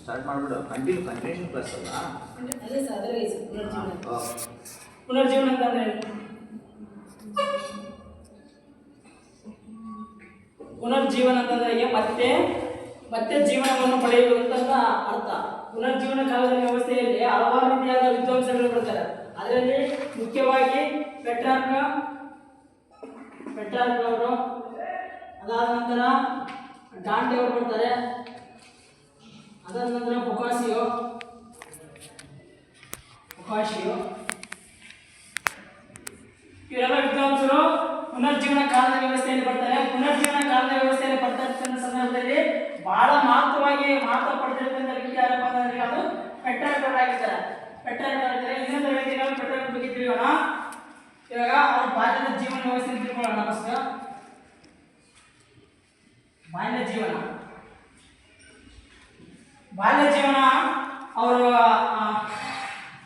Start ಮಾಡ್ಬಿಡು. Continuation class ಅಲ್ಲ ಅದೇ sir ಅದರಲ್ಲಿ ಪುನರ್ಜೀವನ ಅಂತಂದ್ರೆ ಪುನರ್ಜೀವನ ಅಂತಂದ್ರೆ ಮತ್ತೆ ಜೀವನವನ್ನು ಪಡೆಯುವುದು ಅಂತ ಅರ್ಥ. ಪುನರ್ಜೀವನ ಕಾಲದ ವ್ಯವಸ್ಥೆಯಲ್ಲಿ ಹಲವಾರು ರೀತಿಯಾದ ವಿದ್ವಾಂಸಗಳು ಬರ್ತಾರೆ. ಅದರಲ್ಲಿ ಮುಖ್ಯವಾಗಿ ಪೆಟ್ರಾರ್ಕ ಅವರು, ಅದಾದ ನಂತರ ಡಾಂಟೆ ಅವರು ಬರ್ತಾರೆ. ಅದಾದ ನಂತರ ಬೊಕಾಸಿಯೋ ಇವರೆಲ್ಲ ವಿದ್ವಾಂಸರು ಪುನರ್ಜೀವನ ಕಾಲದ ವ್ಯವಸ್ಥೆಯಲ್ಲಿ ಬರ್ತಾರೆ. ಪುನರ್ಜೀವನ ಕಾಲದ ವ್ಯವಸ್ಥೆಯಲ್ಲಿ ಬರ್ತಕ್ಕಂಥ ಸಂದರ್ಭದಲ್ಲಿ ಬಹಳ ಮಹತ್ವ ಪಡೆದಿರ್ತಕ್ಕಂಥ ವ್ಯಕ್ತಿ ಯಾರಪ್ಪ ಅಂದ್ರೆ ಅದು ಪೆಟ್ರಾರ್ಕ ಆಗಿರ್ತಾರೆ. ಇನ್ನೊಂದು ವ್ಯಕ್ತಿ ನಾವು ಪೆಟ್ರಾರ್ಕ ಬಗ್ಗೆ ತಿಳಿಯೋಣ. ಇವಾಗ ಅವ್ರ ಬಾಲ್ಯದ ಜೀವನ ವ್ಯವಸ್ಥೆ ತಿಳ್ಕೊಳ್ಳೋಣ. ಫಸ್ಟ್ ಬಾಲ್ಯ ಜೀವನ ಅವರು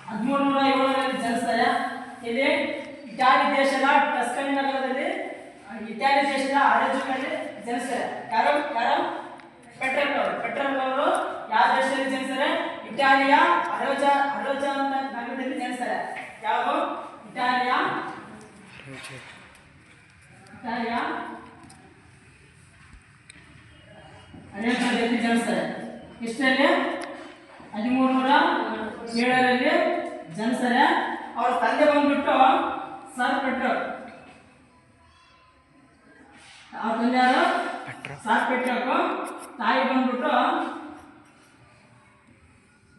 1307ರಲ್ಲಿ ಜನಿಸ್ತಾರೆ. ಇಲ್ಲಿ ಇಟಾಲಿ ದೇಶದ ಟಸ್ಕನಿ ನಗರದಲ್ಲಿ, ಇಟಾಲಿ ದೇಶದ ಅರೆಜುನಲ್ಲಿ ಜನಿಸ್ತಾರೆ. ಯಾರು ಪೆಟ್ರಾರ್ಕ ಅವರು ಯಾವ ದೇಶದಲ್ಲಿ ಜನಿಸ್ತಾರೆ? ಇಟಾಲಿಯ ಅರೋಜಾ ಅಂತ ನಗರದಲ್ಲಿ ಜನಿಸ್ತಾರೆ. ಯಾವ ಇಟಾಲಿಯ ಅರೆಜಾದಲ್ಲಿ ಜನಿಸ್ತಾರೆ. ಎಷ್ಟರಲ್ಲಿ? 1307ರಲ್ಲಿ ಜನಿಸ್ತಾರೆ. ಅವ್ರ ತಂದೆ ಬಂದ್ಬಿಟ್ಟು ಸರ್ ಪೆಟ್ರಾರ್ಕ. ಅವ್ರ ತಂದೆ ಯಾರು? ಸರ್ ಪೆಟ್ರಾರ್ಕ. ತಾಯಿ ಬಂದ್ಬಿಟ್ಟು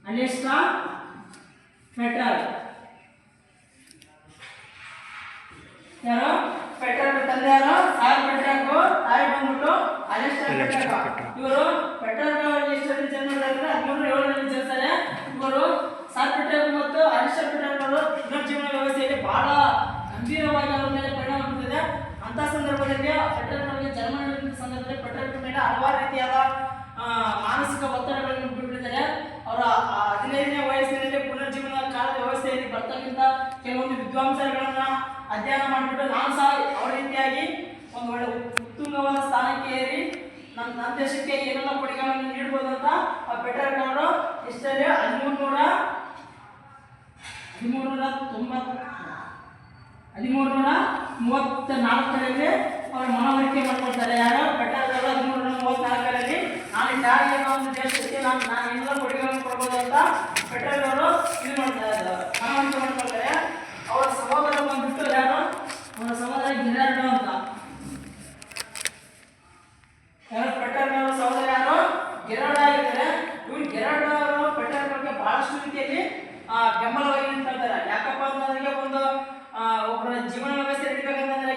ಅಲೆಸ್ಟಾ ಪೆಟ್ರಾರ್ಕ. ಯಾರು? ಪೆಟ್ರಾರ್ಕ ತಂದೆ ಯಾರು? ಸರ್ ಪೆಟ್ರಾರ್ಕ. ತಾಯಿ ಬಂದ್ಬಿಟ್ಟು ಅಲೆಸ್ಟಾ ಪೆಟ್ರಾರ್ಕ. ಇವರು ಪೆಟ್ರಾರ್ಕ ಎಷ್ಟರಲ್ಲಿ ಜನ್ಮ 1307ರಲ್ಲಿ ಜನಿಸ್ತಾರೆ. ಇವರು ಸರ್ ಪೆಟ್ರಾರ್ಕ ಮತ್ತು ಅಲೆಸ್ಟಾ ಪೆಟ್ರಾರ್ಕ ಅವರು ಪುನರ್ಜೀವನ ವ್ಯವಸ್ಥೆಯಲ್ಲಿ ಬಹಳ ಗಂಭೀರವಾಗಿ ಅವರ ಮೇಲೆ ಪರಿಣಾಮ ಬೀರುತ್ತದೆ. ಅಂತ ಸಂದರ್ಭದಲ್ಲಿ ಪೆಟ್ರಾರ್ಕ ಅವರಿಗೆ ಜನ್ಮ ನೀಡಿದ ಸಂದರ್ಭದಲ್ಲಿ ಪೆಟ್ರಾರ್ಕ ಮೇಲೆ ಹಲವಾರು ರೀತಿಯಾದ ಮಾನಸಿಕ ಒತ್ತಡಗಳನ್ನು ಬಿಟ್ಟಿದ್ದಾರೆ. ಅವರ 15ನೇ ವಯಸ್ಸಿನಲ್ಲಿ ಪುನರ್ಜೀವನ ಕಾಲದ ವ್ಯವಸ್ಥೆಯಲ್ಲಿ ಬರ್ತಕ್ಕಂಥ ಕೆಲವೊಂದು ವಿದ್ವಾಂಸರುಗಳನ್ನ ಅಧ್ಯಯನ ಮಾಡಿಬಿಟ್ಟು ನಾನು ಸಹ ಅವರ ರೀತಿಯಾಗಿ ಒಂದು ಒಳ್ಳೆ ಉತ್ತುಂಗವಾದ ಸ್ಥಾನಕ್ಕೆ ಏರಿ ನನ್ನ ದೇಶಕ್ಕೆ ಏನೆಲ್ಲ ಕೊಡುಗೆಗಳನ್ನು ನೀಡಬಹುದು ಅಂತ ಪೆಟ್ರಾರ್ಕ ಅವರು ಎಷ್ಟರಲ್ಲಿ 1334ರಲ್ಲಿ ಅವರು ಮನವರಿಕೆ ಮಾಡ್ಕೊಳ್ತಾರೆ. ಯಾರು? ಪೆಟ್ರಾರ್ಕ ಅವರು 1334ರಲ್ಲಿ ನಾನು ಇಟಾಲಿಯ ಒಂದು ದೇಶಕ್ಕೆ ನಾನು ಏನೆಲ್ಲ ಕೊಡುಗೆಗಳನ್ನು ಕೊಡ್ಬೋದು ಅಂತ ಪೆಟ್ರಾರ್ಕ ಅವರು ಇದು ಮಾಡ್ತಾರೆ, ಮನವರಿಕೆ ಮಾಡ್ಕೊಳ್ತಾರೆ. ಅವರ ಸಹೋದರ ಬಂದ್ಬಿಟ್ಟು ಯಾರು? ಅವರ ಸಹೋದರ ಗೆರಾರ್ಡೋ ಅಂತ. ಯಾರು? ಪೆಟ್ರಾರ್ಕ ಅವರ ಸಹೋದರ ಯಾರು? ಗೆರಾರ್ಡೋ ಆಗಿರ್ತಾರೆ. ಇವ್ರು ಗೆರಾರ್ಡೋ ಅವರು ಪೆಟ್ರಾರ್ಕ ಅವರಿಗೆ ಬಹಳಷ್ಟು ರೀತಿಯಲ್ಲಿ ಬೆಂಬಲವಾಗಿ ನಿಂತ್ಕೊಳ್ತಾರೆ. ಯಾಕಪ್ಪ ಅಂತಂದ್ರೆ ಒಂದು ಒಬ್ಬರ ಜೀವನ ವ್ಯವಸ್ಥೆ ನಡೀಬೇಕಂತಂದ್ರೆ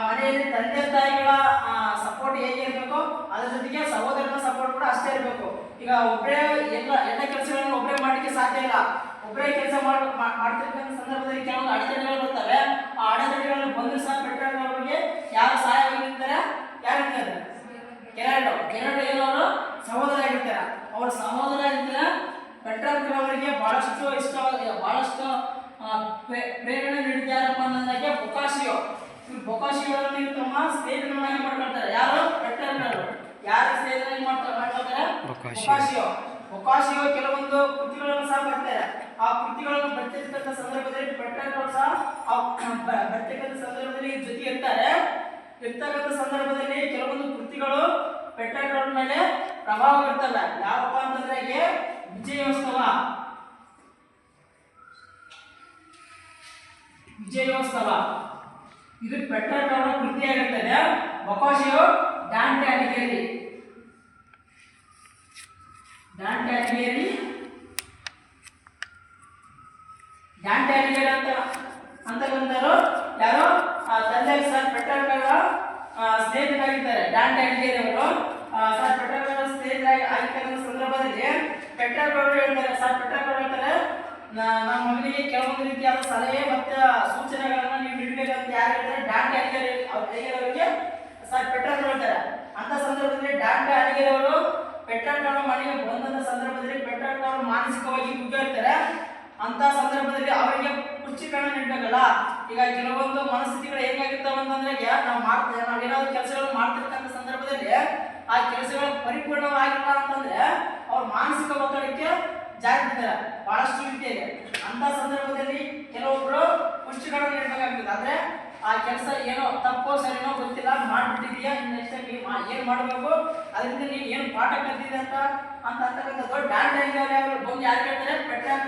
ಮನೆಯಲ್ಲಿ ತಂದೆ ತಾಯಿಗಳ ಸಪೋರ್ಟ್ ಹೇಗೆ ಇರಬೇಕು, ಅದ್ರ ಜೊತೆಗೆ ಸಹೋದರನ ಸಪೋರ್ಟ್ ಕೂಡ ಅಷ್ಟೇ ಇರಬೇಕು. ಈಗ ಒಬ್ಬರೇ ಎಲ್ಲ ಕೆಲಸಗಳನ್ನು ಒಬ್ಬರೇ ಮಾಡಲಿಕ್ಕೆ ಸಾಧ್ಯ ಇಲ್ಲ. ಒಬ್ಬರೇ ಕೆಲಸ ಮಾಡ್ತಿರ್ತಕ್ಕಂಥ ಸಂದರ್ಭದಲ್ಲಿ ಕೆಲವೊಂದು ಅಡೆತಡೆಗಳು ಬರ್ತವೆ. ಆ ಅಡೆತಡೆಗಳನ್ನು ಬಂದರೂ ಸಹ ಪೆಟ್ರಾರ್ಕ ಅವರಿಗೆ ಯಾರು ಸಹಾಯವಾಗಿ ನಿಂತಾರೆ? ಯಾರು ಇರ್ತಾರೆ? ಗೆರಾರ್ಡೋ ಏನವರು ಸಹೋದರ ಆಗಿರ್ತಾರೆ. ಅವರ ಸಹೋದರ ಆಗಿರ್ತಾರೆ. ಪೆಟ್ರಾರ್ಕ ಅವರಿಗೆ ಬಹಳಷ್ಟು ಬಹಳಷ್ಟು ಪ್ರೇರಣೆ ನೀಡಿದ್ದಾರಪ್ಪ ಅನ್ನೋದಕ್ಕೆ ಬೊಕಾಸಿಯೋ. ಬೊಕಾಸಿಯೋ ಅವರನ್ನು ತಮ್ಮ ಸ್ನೇಹಿತರನ್ನಾಗಿ ಮಾಡ್ಕೊಳ್ತಾರೆ. ಯಾರು? ಪೆಟ್ರಾರ್ಕ ಅವರು. ಯಾರ ಸ್ನೇಹಿತರಾಗಿ ಮಾಡ್ಕೊಳ್ತಾರೆ? ಬೊಕಾಸಿಯೋ ಕೆಲವೊಂದು ಕೃತಿಗಳನ್ನು ಸಹ ಬರ್ತಾರೆ. ಆ ಕೃತಿಗಳನ್ನು ಬರ್ತಿರ್ತಕ್ಕಂಥ ಸಂದರ್ಭದಲ್ಲಿ ಪೆಟ್ರಾರ್ಕ ಅವರು ಸಹ ಬರ್ತಕ್ಕಂಥ ಸಂದರ್ಭದಲ್ಲಿ ಜೊತೆ ಇರ್ತಕ್ಕಂಥ ಸಂದರ್ಭದಲ್ಲಿ ಕೆಲವೊಂದು ಕೃತಿಗಳು ಪೆಟ್ರಾರ್ಕ ಅವರ ಮೇಲೆ ಪ್ರಭಾವ ಬೀರ್ತವೆ. ಯಾವಪ್ಪ ಅಂತಂದ್ರೆ ವಿಜಯೋತ್ಸವ ಇದು ಪೆಟ್ರಾರ್ಕ ಅವರ ಕೃತಿಯಾಗಿರ್ತದೆ. ಬೊಕಾಸಿಯೋ ಡಾಂಟೆ ಅಲಿಘೇರಿ ಅಂತಕ್ಕಂಥವ್ರು ಯಾರು? ತಂದೆ ಸರ್ ಪೆಟ್ರಾರ್ಕ ಅವರ ಸ್ನೇಹಿತರಾಗಿದ್ದಾರೆ. ಡಾಂಟೆ ಅಲಿಘೇರಿ ಅವರು ಸರ್ ಪೆಟ್ರಾರ್ಕ ಅವರ ಸ್ನೇಹಿತರಾಗಿ ಆಗಿರ್ತಕ್ಕಂಥ ಸಂದರ್ಭದಲ್ಲಿ ಪೆಟ್ರಾರ್ಕ ಅವರು ಹೇಳ್ತಾರೆ, ಸರ್ ಪೆಟ್ರಾರ್ಕ ಅವರು ಹೇಳ್ತಾರೆ, ನಮ್ಮ ಮಗನಿಗೆ ಕೆಲವೊಂದು ರೀತಿಯಾದ ಸಲಹೆ ಮತ್ತು ಸೂಚನೆಗಳನ್ನು ನೀವು ನೀಡಬೇಕಂತ ಯಾರು ಹೇಳ್ತಾರೆ? ಡಾಂಟೆ ಅಲಿಘೇರಿ ಅವರಿಗೆ ಸರ್ ಪೆಟ್ರಾರ್ಕ ಹೇಳ್ತಾರೆ. ಅಂತ ಸಂದರ್ಭದಲ್ಲಿ ಡಾಂಟೆ ಅಲಿಘೇರಿ ಅವರು ಪೆಟ್ರಾರ್ಕ ಅವರ ಮನೆಗೆ ಬಂದಂಥ ಸಂದರ್ಭದಲ್ಲಿ ಪೆಟ್ರಾರ್ಕ ಅವರು ಮಾನಸಿಕವಾಗಿ ಕುಗ್ಗಿರ್ತಾರೆ. ಅಂತ ಸಂದರ್ಭದಲ್ಲಿ ಅವರಿಗೆ ಪುಷ್ಟೀಕರಣ ನೀಡಬೇಕಲ್ಲ. ಈಗ ಕೆಲವೊಂದು ಮನಸ್ಥಿತಿಗಳು ಹೇಗಾಗಿರ್ತಾವೆ ಅಂತಂದ್ರೆ ನಾವೇನಾದ್ರು ಕೆಲಸಗಳನ್ನು ಮಾಡ್ತಿರ್ತಕ್ಕಂಥ ಸಂದರ್ಭದಲ್ಲಿ ಆ ಕೆಲಸಗಳು ಪರಿಪೂರ್ಣವಾಗಿಲ್ಲ ಅಂತಂದ್ರೆ ಅವ್ರ ಮಾನಸಿಕ ಹಾಕ್ತಾರೆ ಬಹಳಷ್ಟು ರೀತಿ ಇದೆ. ಅಂತ ಸಂದರ್ಭದಲ್ಲಿ ಕೆಲವೊಬ್ರು ಪುಷ್ಟಿಗಳನ್ನು ನೀಡಬೇಕಾಗ್ತದೆ. ಅಂದ್ರೆ ಆ ಕೆಲಸ ಏನೋ ತಪ್ಪೋ ಸರಿನೋ ಗೊತ್ತಿಲ್ಲ, ಮಾಡ್ಬಿಟ್ಟಿದೀಯಾ, ನೆಕ್ಸ್ಟ್ ಟೈಮ್ ಏನ್ ಮಾಡಬೇಕು, ಅದರಿಂದ ನೀನು ಏನು ಪಾಠ ಕಲ್ತಿದೆ ಅಂತಕ್ಕಂಥದ್ದು ಡಾಂಡ್ ಬಂದು ಯಾರು ಕೇಳ್ತಾರೆ, ಪೆಟ್ಟ